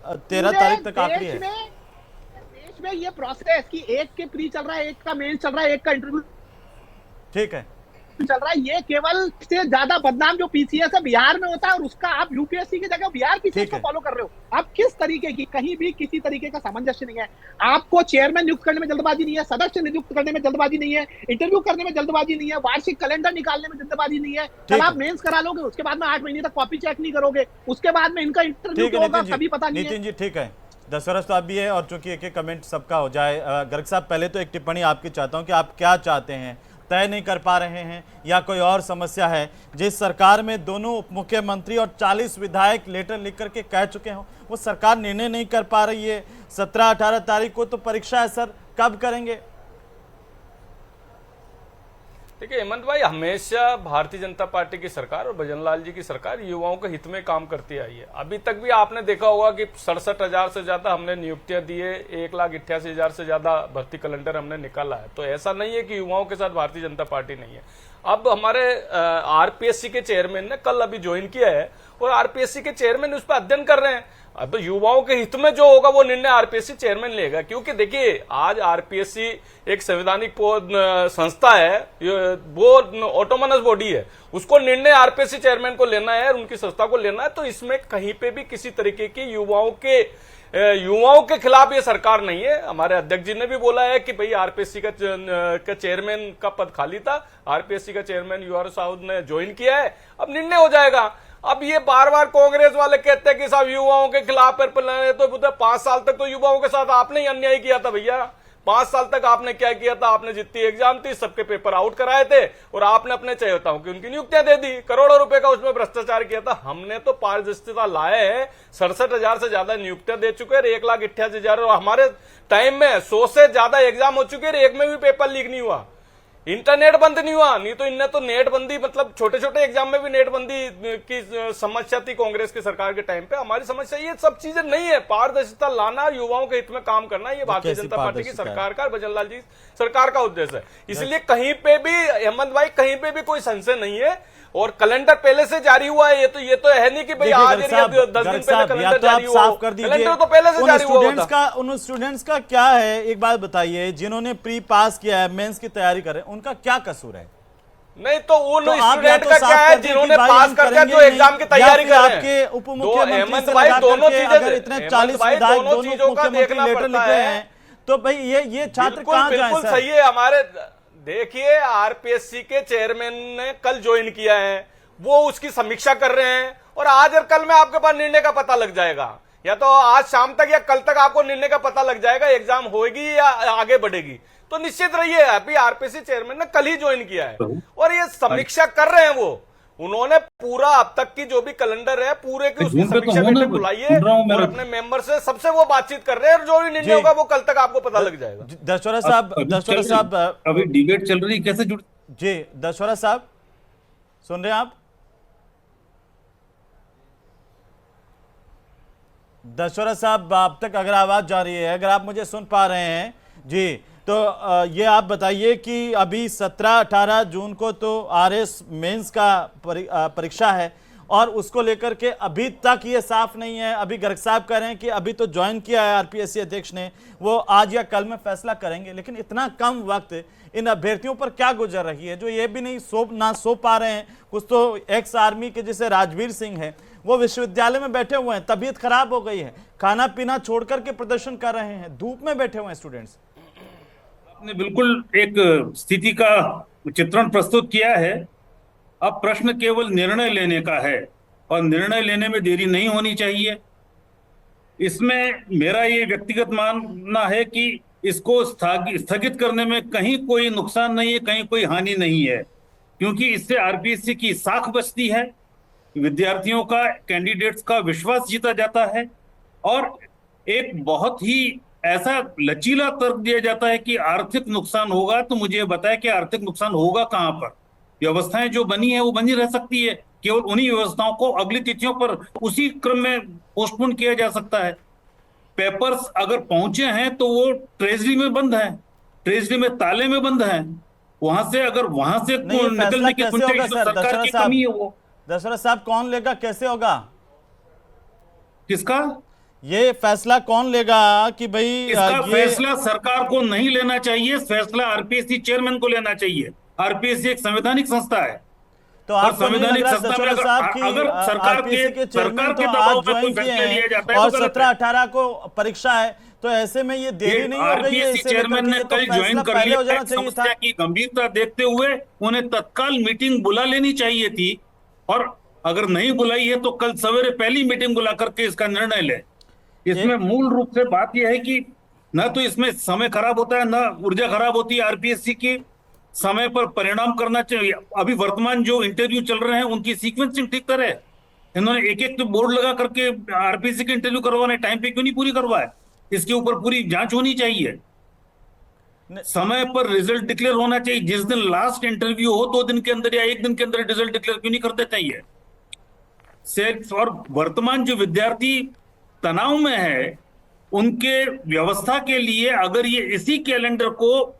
13 तारीख तक आखिरी है। देश में ये प्रोसेस कि एक के प्री चल रहा है, एक का मेन चल रहा है, एक का इंटरव्यू ठीक है, चल रहा है, ये केवल से ज्यादा बदनाम जो पीसीएस है बिहार में होता है, और उसका आप यूपीएससी की जगह बिहार पीसीएस को फॉलो कर रहे हो। आप किस तरीके की, कहीं भी किसी तरीके का सामंजस्य नहीं है। आपको चेयरमैन नियुक्त करने में जल्दबाजी नहीं है, सदस्य नियुक्त करने में जल्दबाजी नहीं है, इंटरव्यू करने में जल्दबाजी नहीं है, वार्षिक कैलेंडर निकालने में जल्दबाजी नहीं है। कल आप मेंस करा लोगे, उसके बाद में 8 महीने तक कॉपी चेक नहीं करोगे, उसके बाद में इनका इंटरव्यू होगा कभी पता नहीं है। नितिन जी ठीक है, दशरथ साहब भी है, और चूंकि एक एक कमेंट सबका हो जाए, गर्ग साहब पहले तो एक टिप्पणी आपकी चाहता हूं कि आप क्या चाहते हैं, तय नहीं कर पा रहे हैं या कोई और समस्या है? जिस सरकार में दोनों उप मुख्यमंत्री और 40 विधायक लेटर लिख करके कह चुके हों, वो सरकार निर्णय नहीं कर पा रही है। 17-18 तारीख को तो परीक्षा है सर, कब करेंगे? देखिए हेमंत भाई, हमेशा भारतीय जनता पार्टी की सरकार और भजनलाल जी की सरकार युवाओं के हित में काम करती आई है। अभी तक भी आपने देखा होगा कि 67,000 से ज्यादा हमने नियुक्तियां दी है, 1,88,000 से ज्यादा भर्ती कैलेंडर हमने निकाला है। तो ऐसा नहीं है कि युवाओं के साथ भारतीय जनता पार्टी नहीं है। अब हमारे आरपीएससी के चेयरमैन ने कल अभी ज्वाइन किया है, और आरपीएससी के चेयरमैन उस पर अध्ययन कर रहे हैं। अब युवाओं के हित में जो होगा वो निर्णय आरपीएससी चेयरमैन लेगा, क्योंकि देखिए आज आरपीएससी एक संवैधानिक संस्था है, वो ऑटोनोमस बॉडी है, उसको निर्णय आरपीएससी चेयरमैन को लेना है, उनकी संस्था को लेना है। तो इसमें कहीं पे भी किसी तरीके की युवाओं के खिलाफ ये सरकार नहीं है। हमारे अध्यक्ष जी ने भी बोला है कि भाई आरपीएससी का चेयरमैन का पद खाली था, आरपीएससी का चेयरमैन यूआर साहब ने ज्वाइन किया है, अब निर्णय हो जाएगा। अब ये बार बार कांग्रेस वाले कहते हैं कि साहब युवाओं के खिलाफ तो 5 साल तक तो युवाओं के साथ आपने ही अन्याय किया था भैया। 5 साल तक आपने क्या किया था? आपने जितनी एग्जाम थी सबके पेपर आउट कराए थे, और आपने अपने चयेताओं की उनकी नियुक्तियां दे दी, करोड़ों रुपए का उसमें भ्रष्टाचार किया था। हमने तो पारदर्शिता लाए हैं, 67,000 से ज्यादा नियुक्तियां दे चुके हैं, 1,88,000, और हमारे टाइम में 100 से ज्यादा एग्जाम हो चुके हैं, एक में भी पेपर लीक नहीं हुआ, इंटरनेट बंद नहीं हुआ। नहीं तो इनने तो नेट बंदी, मतलब छोटे छोटे एग्जाम में भी नेट बंदी की समस्या थी कांग्रेस की सरकार के टाइम पे। हमारी समस्या ये सब चीजें नहीं है। पारदर्शिता लाना, युवाओं के हित में काम करना, ये भारतीय जनता पार्टी की सरकार का, भजनलाल जी सरकार का उद्देश्य है। इसलिए कहीं पे भी हेमंत भाई, कहीं पे भी कोई संशय नहीं है, और कैलेंडर पहले से जारी हुआ है। ये तो है नहीं कि भाई आज 10 दिन पहले कैलेंडर जारी हुआ, साफ कर दीजिए। कैलेंडर तो पहले से जारी हुआ था। उन स्टूडेंट्स का क्या है, एक बात बताइए, जिन्होंने प्री पास किया है, मेंस की तैयारी कर रहे हैं, उनका क्या कसूर है? नहीं तो उन स्टूडेंट का क्या है जिन्होंने पास कर दिया, जो एग्जाम की तैयारी कर रहे हैं? आपके उप मुख्यमंत्री भाई दोनों चीजें, इतने 40 विधायक दोनों मुख्यमंत्री लेटर लिखे हैं, तो भाई ये छात्र कहां जाएं? बिल्कुल सही है। हमारे देखिए आरपीएससी के चेयरमैन ने कल ज्वाइन किया है, वो उसकी समीक्षा कर रहे हैं, और आज और कल में आपके पास निर्णय का पता लग जाएगा, या तो आज शाम तक या कल तक आपको निर्णय का पता लग जाएगा, एग्जाम होगी या आगे बढ़ेगी। तो निश्चित रहिए, अभी आरपीएससी चेयरमैन ने कल ही ज्वाइन किया है, और ये समीक्षा कर रहे हैं। वो उन्होंने पूरा अब तक की जो भी कैलेंडर है पूरे की उसकी समीक्षा मीटिंग बुलाई है, और अपने मेंबर से सबसे वो बातचीत कर रहे हैं, और जो भी निर्णय होगा वो कल तक आपको पता लग जाएगा। दशहरा साहब अभी डिबेट चल रही, कैसे जुड़? जी दशहरा साहब सुन रहे हैं आप? दशहरा साहब आप तक अगर आवाज जा रही है, अगर आप मुझे सुन पा रहे हैं जी, तो ये आप बताइए कि अभी 17-18 जून को तो आरएस मेंस का परीक्षा है, और उसको लेकर के अभी तक ये साफ नहीं है। अभी गर्ग साहब कह रहे हैं कि अभी तो ज्वाइन किया है आरपीएससी अध्यक्ष ने, वो आज या कल में फैसला करेंगे, लेकिन इतना कम वक्त इन अभ्यर्थियों पर क्या गुजर रही है जो ये भी नहीं सो पा रहे हैं? कुछ तो एक्स आर्मी के जैसे राजवीर सिंह है, वो विश्वविद्यालय में बैठे हुए हैं, तबीयत खराब हो गई है, खाना पीना छोड़ करके प्रदर्शन कर रहे हैं, धूप में बैठे हुए हैं स्टूडेंट्स। आपने बिल्कुल एक स्थिति का चित्रण प्रस्तुत किया है। अब प्रश्न केवल निर्णय लेने का है, और निर्णय लेने में देरी नहीं होनी चाहिए। इसमें मेरा ये व्यक्तिगत मानना है कि इसको स्थगित करने में कहीं कोई नुकसान नहीं है, कहीं कोई हानि नहीं है, क्योंकि इससे आरपीएससी की साख बचती है, विद्यार्थियों का, कैंडिडेट्स का विश्वास जीता जाता है, और एक बहुत ही ऐसा लचीला तर्क दिया जाता है कि आर्थिक नुकसान होगा। तो मुझे बताया कि आर्थिक नुकसान होगा कहां पर? व्यवस्थाएं जो बनी है वो बनी रह सकती है, केवल उन्हीं व्यवस्थाओं को अगली तिथियों पर उसी क्रम में पोस्टपोन किया जा सकता है। पेपर्स अगर पहुंचे हैं तो वो ट्रेजरी में बंद है, ट्रेजरी में ताले में बंद है, वहां से अगर वहां से निकलने की सरकार की कमी है। वो दशरथ साहब कौन लेगा, कैसे होगा? किसका? ये फैसला कौन लेगा कि भाई इसका ये फैसला सरकार को नहीं लेना चाहिए, फैसला आरपीएससी चेयरमैन को लेना चाहिए। आरपीएससी एक संवैधानिक संस्था है तो और आपको नहीं लग संवैधानिक रहा संस्था में दशरथ साहब की अगर आरपीएससी के चेयरमैन तो दबाव आज में कोई ज्वाइन किए फैसला लिया हैं जाता है और तो गलत है। 17-18 को परीक्षा है, तो ऐसे में ये देरी नहीं हो गई है? आरपीएससी इसे चेयरमैन लेकर ने के तो कल फैसला ज्वाइन कर पहले लिया हो जाना है। चाहिए था। समस्या की गंभीरता देखते हुए उन्हें तत्काल मीटिंग बुला लेनी चाहिए थी, और अगर नहीं बुलाई है तो कल सवेरे पहली मीटिंग बुला करके इसका निर्णय ले। इसमें मूल रूप से बात यह है कि न तो इसमें समय खराब होता है, न ऊर्जा खराब होती है आरपीएससी की, समय पर परिणाम करना चाहिए। अभी वर्तमान जो इंटरव्यू चल रहे हैं उनकी सीक्वेंसिंग ठीक करे। इन्होंने एक एक तो बोर्ड लगा करके आरपीएससी के इंटरव्यू करवाने, टाइम पे क्यों नहीं पूरी करवाए? इसके ऊपर पूरी जांच होनी चाहिए। समय पर रिजल्ट डिक्लेयर होना चाहिए। जिस दिन लास्ट इंटरव्यू हो 2 दिन के अंदर या 1 दिन के अंदर रिजल्ट डिक्लेयर क्यों नहीं कर देते ये? और वर्तमान जो विद्यार्थी तनाव में है उनके व्यवस्था के लिए अगर ये इसी कैलेंडर को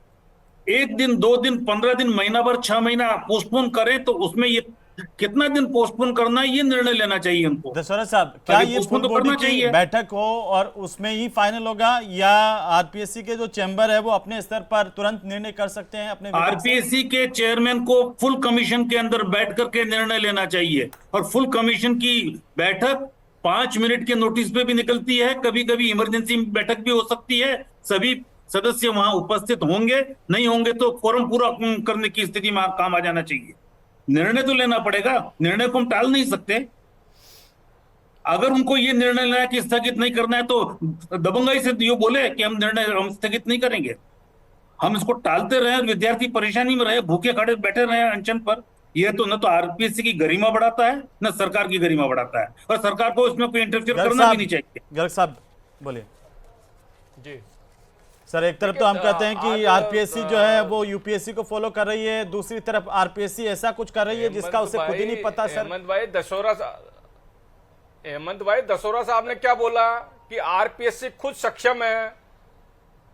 1 दिन, 2 दिन, 15 दिन, महीना भर, 6 महीना पोस्टपोन करें तो उसमें ये कितना दिन पोस्टपोन करना है ये निर्णय लेना चाहिए उनको। दशरथ साहब, क्या ये पोस्टपोन फुल तो बॉडी करना की चाहिए। बैठक हो और उसमें ही फाइनल होगा, या आरपीएससी के जो चैम्बर है वो अपने स्तर पर तुरंत निर्णय कर सकते हैं अपने विभाग से? आरपीएससी के चेयरमैन को फुल कमीशन के अंदर बैठ करके निर्णय लेना चाहिए, और फुल कमीशन की बैठक 5 मिनट के नोटिस पे भी निकलती है, कभी कभी इमरजेंसी बैठक भी हो सकती है। सभी सदस्य वहां उपस्थित होंगे, नहीं होंगे तो फोरम पूरा करने की स्थिति में काम आ जाना चाहिए। निर्णय तो लेना पड़ेगा, निर्णय को हम टाल नहीं सकते। अगर उनको ये निर्णय लेना है कि स्थगित नहीं करना है तो दबंगाई से ये बोले कि हम स्थगित नहीं करेंगे। हम इसको टालते रहे और विद्यार्थी परेशानी में रहे, भूखे खड़े बैठे रहे अनशन पर, यह तो न तो आरपीएससी की गरिमा बढ़ाता है न सरकार की गरिमा बढ़ाता है, और सरकार को इसमें कोई इंटरफियर करना भी नहीं चाहिए। गर्ग साहब बोलिए। जी सर, एक तरफ तो हम कहते हैं कि आरपीएससी जो है वो यूपीएससी को फॉलो कर रही है, दूसरी तरफ आरपीएससी ऐसा कुछ कर रही है जिसका उसे खुद ही नहीं पता। सर हेमंत भाई दशोरा साहब ने क्या बोला कि आरपीएससी खुद सक्षम है,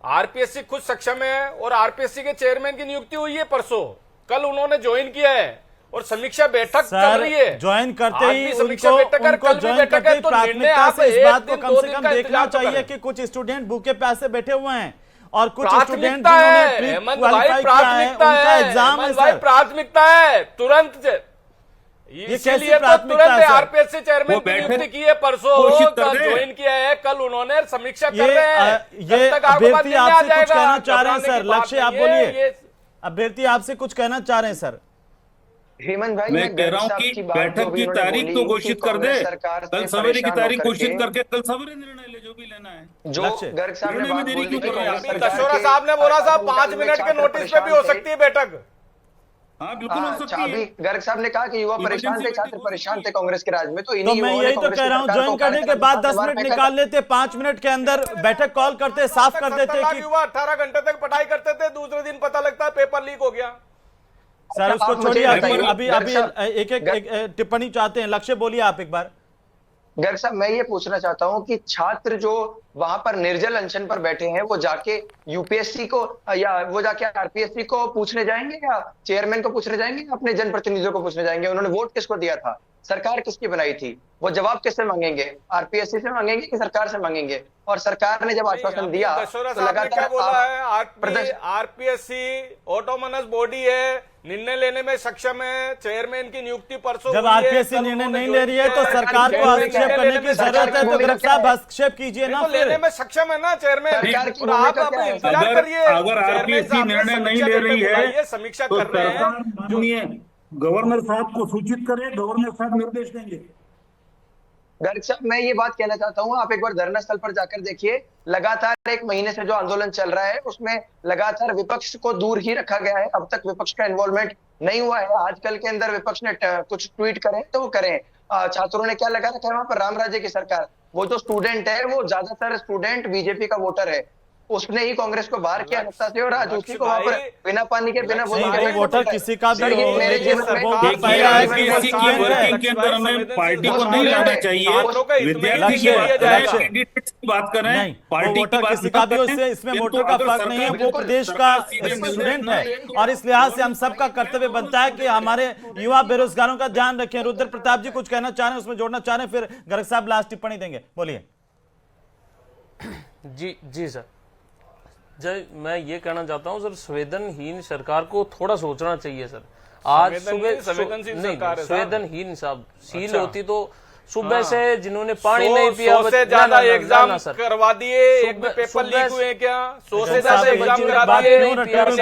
आरपीएससी खुद सक्षम है, और आरपीएससी के चेयरमैन की नियुक्ति हुई है परसों, कल उन्होंने ज्वाइन किया है और समीक्षा बैठक चल रही है। ज्वाइन करते ही समीक्षा उनको बैठक ज्वाइन करते ही प्राथमिकता से इस बात को कम से कम देखना चाहिए कि कुछ स्टूडेंट भूखे प्यासे बैठे हुए हैं और कुछ स्टूडेंट जिन्होंने प्री क्वालिफाई किया है उनका एग्जाम है। सर प्राथमिकता है तुरंत, इसीलिए तो तुरंत आरपीएससी चेयरमैन की नियुक्ति की है परसों, ज्वाइन किया है, कल उन्होंने समीक्षा कर रहे हैं। ये अभ्यर्थी आपसे कुछ कहना चाह रहे हैं सर, लक्ष्य आप बोलिए। अभ्यर्थी आपसे कुछ कहना चाह रहे हैं सर। हेमंत भाई, मैं कह रहा हूं कि बैठक की तारीख तो घोषित कर दे, कल सवेरे की तारीख घोषित करके कल सवेरे निर्णय ले जो भी लेना है। जो गर्ग साहब ने बात बोली, दशोरा साहब ने बोला था 5 मिनट के नोटिस पे भी हो सकती है बैठक। हाँ बिल्कुल हो सकती है। अभी गर्ग साहब ने कहा कि युवा परेशान थे, छात्र परेशान थे कांग्रेस के राज में, तो मैं यही तो कह रहा हूँ, ज्वाइन करने के बाद 10 मिनट निकाल लेते, 5 मिनट के अंदर बैठक कॉल करते, साफ कर देते कि युवा 18 घंटे तक पढ़ाई करते थे, दूसरे दिन पता लगता है पेपर लीक हो गया। सर उसको छोड़िए, अभी एक टिप्पणी चाहते हैं। लक्ष्य बोलिए आप एक बार। गर्ग साहब, मैं ये पूछना चाहता हूं कि छात्र जो वहां पर निर्जल अनशन पर बैठे हैं वो जाके यूपीएससी को या वो जाके आरपीएससी को पूछने जाएंगे, या चेयरमैन को पूछने जाएंगे, या अपने जनप्रतिनिधियों को पूछने जाएंगे? उन्होंने वोट किसको दिया था, सरकार किसकी बनाई थी, वो जवाब किससे मांगेंगे? आरपीएससी से मांगेंगे कि सरकार से मांगेंगे? और सरकार ने जब आश्वासन दिया तो लगातार आरपीएससी ऑटोनोमस बॉडी है, निर्णय लेने में सक्षम है, चेयरमैन की नियुक्ति परसों। जब आरपीएससी निर्णय नहीं ले रही है तो सरकार को हस्तक्षेप करने की जरूरत है, तो गर्ग साहब हस्तक्षेप कीजिए ना। लेने में सक्षम है ना चेयरमैन, आप इंतजार करिए। अगर आरपीएससी निर्णय नहीं ले रही है समीक्षा तो कर रहे हैं, माननीय गवर्नर साहब को सूचित करें, गवर्नर साहब निर्देश देंगे। गर्ग साहब, मैं ये बात कहना चाहता हूं, आप एक बार धरना स्थल पर जाकर देखिए, लगातार 1 महीने से जो आंदोलन चल रहा है उसमें लगातार विपक्ष को दूर ही रखा गया है, अब तक विपक्ष का इन्वॉल्वमेंट नहीं हुआ है। आजकल के अंदर विपक्ष ने कुछ ट्वीट करें तो वो करें। छात्रों ने क्या लगा रखा है वहां पर, राम राज्य की सरकार। वो जो स्टूडेंट है वो ज्यादातर स्टूडेंट बीजेपी का वोटर है, उसने ही कांग्रेस को बाहर किया सत्ता से, और आज उसी को वहां पर बिना पानी के बिना वोटर किसी का भी हो, आरपीएससी की वर्किंग के अंदर हमें पार्टी को नहीं लाना चाहिए। विद्यार्थी की बात करें, पार्टी वोटर किसी का भी हो, इसमें वोटर का फर्क नहीं है, वो प्रदेश का स्टूडेंट है और इस लिहाज से हम सबका कर्तव्य बनता है कि हमारे युवा बेरोजगारों का ध्यान रखें। रुद्र प्रताप जी कुछ कहना चाह रहे हैं, उसमें जोड़ना चाह रहे हैं, फिर गर्ग साहब लास्ट टिप्पणी देंगे, बोलिए। जी सर। जय, मैं ये कहना चाहता हूँ सर, संवेदनहीन सरकार को थोड़ा सोचना चाहिए सर। आज सुबह संवेदनशील सरकार है, संवेदनहीन साहब शील अच्छा। होती तो सुबह से जिन्होंने पानी नहीं पिया, 100 से ज्यादा एग्जाम ना सर, करवा दिए, एक भी पेपर लीक हुए क्या? 100 से साहब, ज्यादा एक एग्जाम चीज़ करा बात दिए। क्यों रख रहे हो?